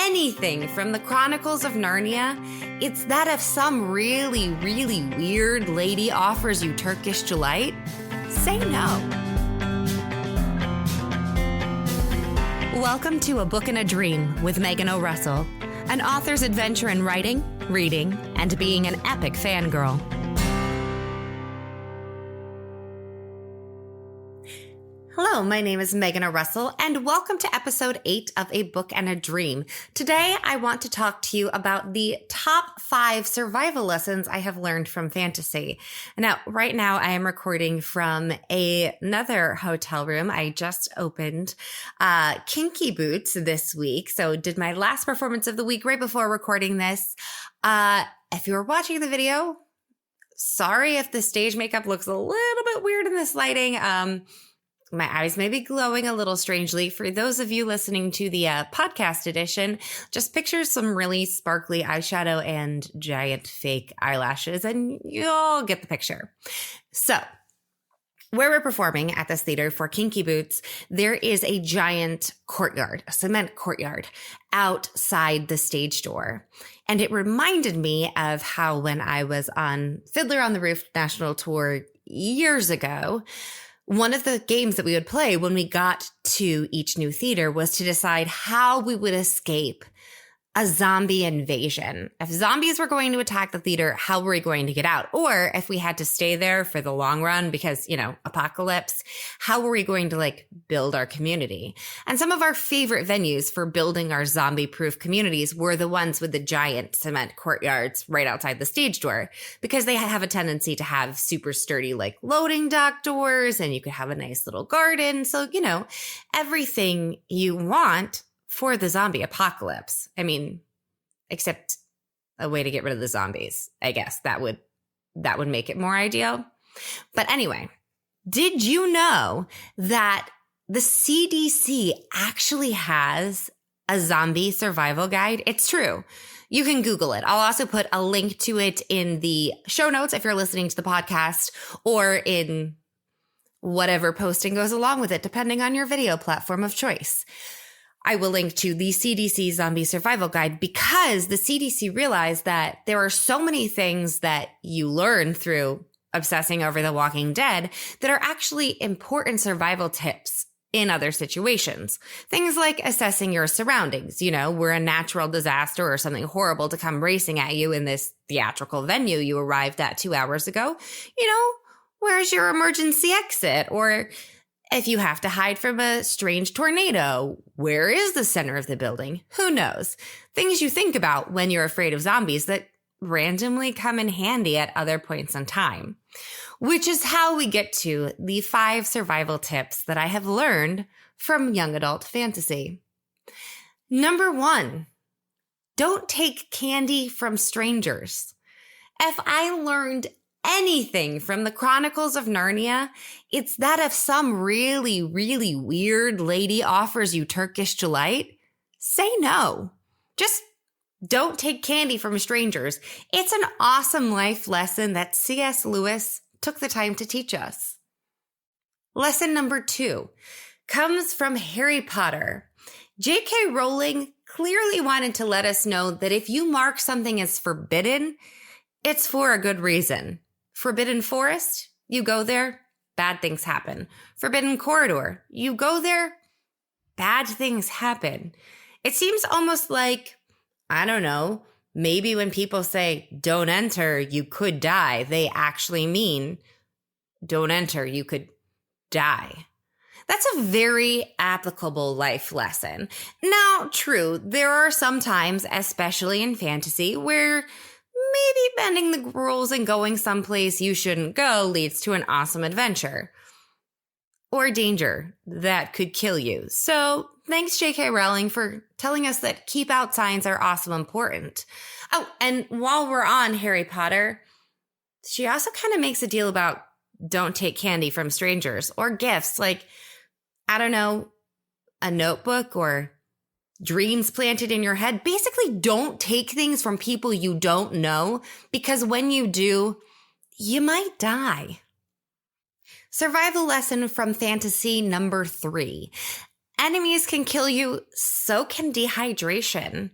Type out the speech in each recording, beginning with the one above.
anything from the Chronicles of Narnia, it's that if some really, really weird lady offers you Turkish delight, say no. Welcome to A Book and a Dream with Megan O. Russell, an author's adventure in writing, reading, and being an epic fangirl. Hello, my name is Megan O. Russell, and welcome to episode 8 of A Book and a Dream. Today, I want to talk to you about the top 5 survival lessons I have learned from fantasy. Now, right now, I am recording from another hotel room. I just opened Kinky Boots this week, so did my last performance of the week right before recording this. If you're watching the video, sorry if the stage makeup looks a little bit weird in this lighting. My eyes may be glowing a little strangely. For those of you listening to the podcast edition, just picture some really sparkly eyeshadow and giant fake eyelashes, and you'll get the picture. So, where we're performing at this theater for Kinky Boots, there is a giant courtyard, a cement courtyard, outside the stage door. And it reminded me of how when I was on Fiddler on the Roof National Tour years ago, one of the games that we would play when we got to each new theater was to decide how we would escape a zombie invasion. If zombies were going to attack the theater, how were we going to get out? Or if we had to stay there for the long run because, apocalypse, how were we going to build our community? And some of our favorite venues for building our zombie-proof communities were the ones with the giant cement courtyards right outside the stage door, because they have a tendency to have super sturdy loading dock doors, and you could have a nice little garden. So, everything you want for the zombie apocalypse. I mean, except a way to get rid of the zombies. I guess that would make it more ideal. But anyway, did you know that the CDC actually has a zombie survival guide? It's true. You can Google it. I'll also put a link to it in the show notes if you're listening to the podcast, or in whatever posting goes along with it, depending on your video platform of choice. I will link to the CDC Zombie Survival Guide, because the CDC realized that there are so many things that you learn through obsessing over The Walking Dead that are actually important survival tips in other situations. Things like assessing your surroundings. Were a natural disaster or something horrible to come racing at you in this theatrical venue you arrived at 2 hours ago, where's your emergency exit? Or if you have to hide from a strange tornado, where is the center of the building? Who knows? Things you think about when you're afraid of zombies that randomly come in handy at other points in time. Which is how we get to the 5 survival tips that I have learned from young adult fantasy. Number 1, don't take candy from strangers. If I learned anything from the Chronicles of Narnia, it's that if some really, really weird lady offers you Turkish delight, say no. Just don't take candy from strangers. It's an awesome life lesson that C.S. Lewis took the time to teach us. Lesson number 2 comes from Harry Potter. J.K. Rowling clearly wanted to let us know that if you mark something as forbidden, it's for a good reason. Forbidden forest, you go there, bad things happen. Forbidden corridor, you go there, bad things happen. It seems almost like, I don't know, maybe when people say, don't enter, you could die, they actually mean, don't enter, you could die. That's a very applicable life lesson. Now, true, there are some times, especially in fantasy, where maybe bending the rules and going someplace you shouldn't go leads to an awesome adventure. Or danger that could kill you. So thanks, J.K. Rowling, for telling us that keep out signs are also important. Oh, and while we're on Harry Potter, she also kind of makes a deal about don't take candy from strangers or gifts. I don't know, a notebook or dreams planted in your head. Basically, don't take things from people you don't know, because when you do, you might die. Survival lesson from fantasy number 3. Enemies can kill you, so can dehydration.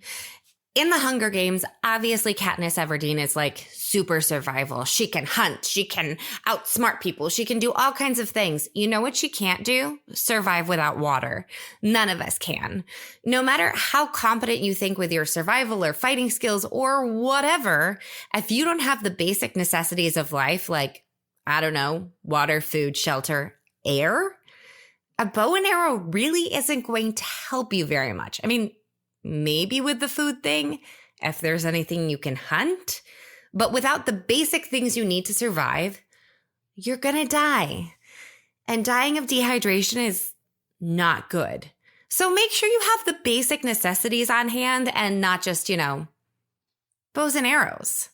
In the Hunger Games, obviously Katniss Everdeen is like super survival. She can hunt. She can outsmart people. She can do all kinds of things. You know what she can't do? Survive without water. None of us can. No matter how competent you think with your survival or fighting skills or whatever, if you don't have the basic necessities of life, like, I don't know, water, food, shelter, air, a bow and arrow really isn't going to help you very much. I mean, maybe with the food thing, if there's anything you can hunt, but without the basic things you need to survive, you're gonna die. And dying of dehydration is not good. So make sure you have the basic necessities on hand and not just, bows and arrows.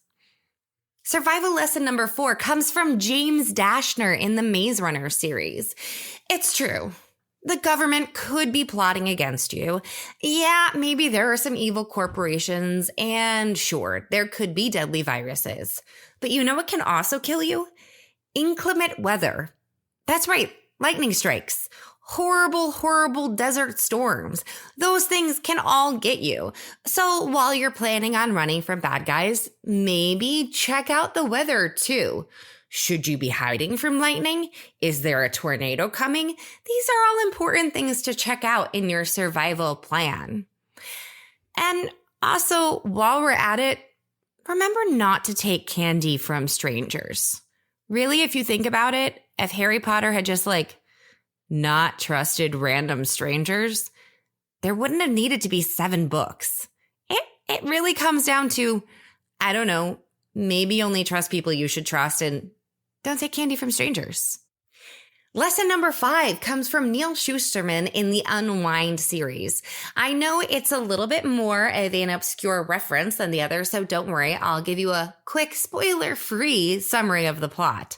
Survival lesson number 4 comes from James Dashner in the Maze Runner series. It's true. The government could be plotting against you. Yeah, maybe there are some evil corporations, and sure, there could be deadly viruses. But you know what can also kill you? Inclement weather. That's right, lightning strikes. Horrible, horrible desert storms. Those things can all get you. So while you're planning on running from bad guys, maybe check out the weather too. Should you be hiding from lightning? Is there a tornado coming? These are all important things to check out in your survival plan. And also, while we're at it, remember not to take candy from strangers. Really, if you think about it, if Harry Potter had just not trusted random strangers, there wouldn't have needed to be 7 books. It really comes down to, I don't know, maybe only trust people you should trust and don't take candy from strangers. Lesson number 5 comes from Neil Shusterman in the Unwind series. I know it's a little bit more of an obscure reference than the other, so don't worry. I'll give you a quick spoiler-free summary of the plot.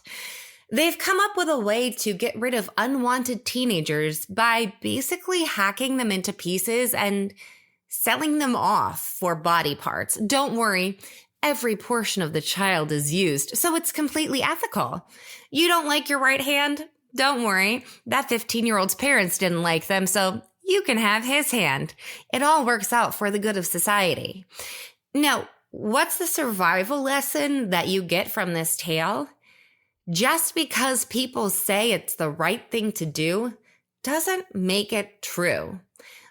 They've come up with a way to get rid of unwanted teenagers by basically hacking them into pieces and selling them off for body parts. Don't worry. Every portion of the child is used, so it's completely ethical. You don't like your right hand? Don't worry. That 15-year-old's parents didn't like them, so you can have his hand. It all works out for the good of society. Now, what's the survival lesson that you get from this tale? Just because people say it's the right thing to do doesn't make it true.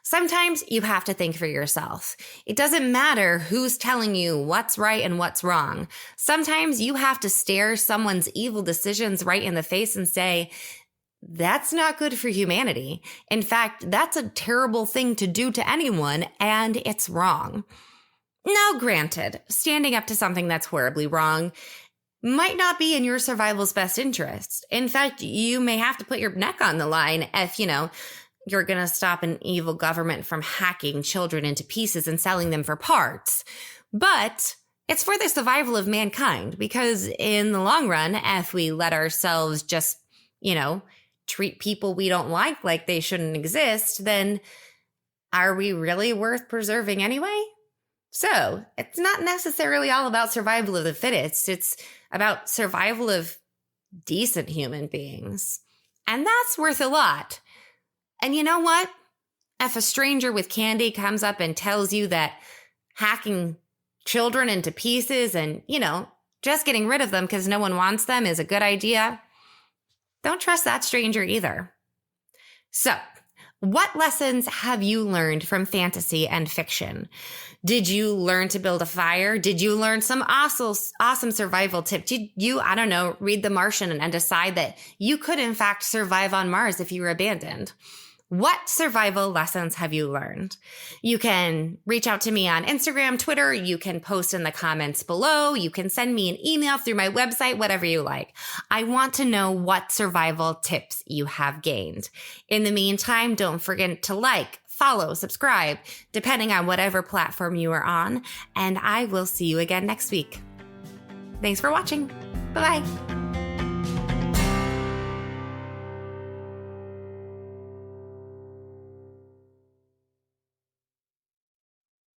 Sometimes you have to think for yourself. It doesn't matter who's telling you what's right and what's wrong. Sometimes you have to stare someone's evil decisions right in the face and say, that's not good for humanity. In fact, that's a terrible thing to do to anyone, and it's wrong. Now, granted, standing up to something that's horribly wrong might not be in your survival's best interest. In fact, you may have to put your neck on the line if, you're going to stop an evil government from hacking children into pieces and selling them for parts. But it's for the survival of mankind, because in the long run, if we let ourselves just, treat people we don't like they shouldn't exist, then are we really worth preserving anyway? So it's not necessarily all about survival of the fittest. It's about survival of decent human beings. And that's worth a lot. And you know what? If a stranger with candy comes up and tells you that hacking children into pieces and, just getting rid of them because no one wants them is a good idea, don't trust that stranger either. So, what lessons have you learned from fantasy and fiction? Did you learn to build a fire? Did you learn some awesome survival tips? Did you, read The Martian and decide that you could in fact survive on Mars if you were abandoned? What survival lessons have you learned? You can reach out to me on Instagram, Twitter. You can post in the comments below. You can send me an email through my website, whatever you like. I want to know what survival tips you have gained. In the meantime, don't forget to follow, subscribe, depending on whatever platform you are on. And I will see you again next week. Thanks for watching. Bye-bye.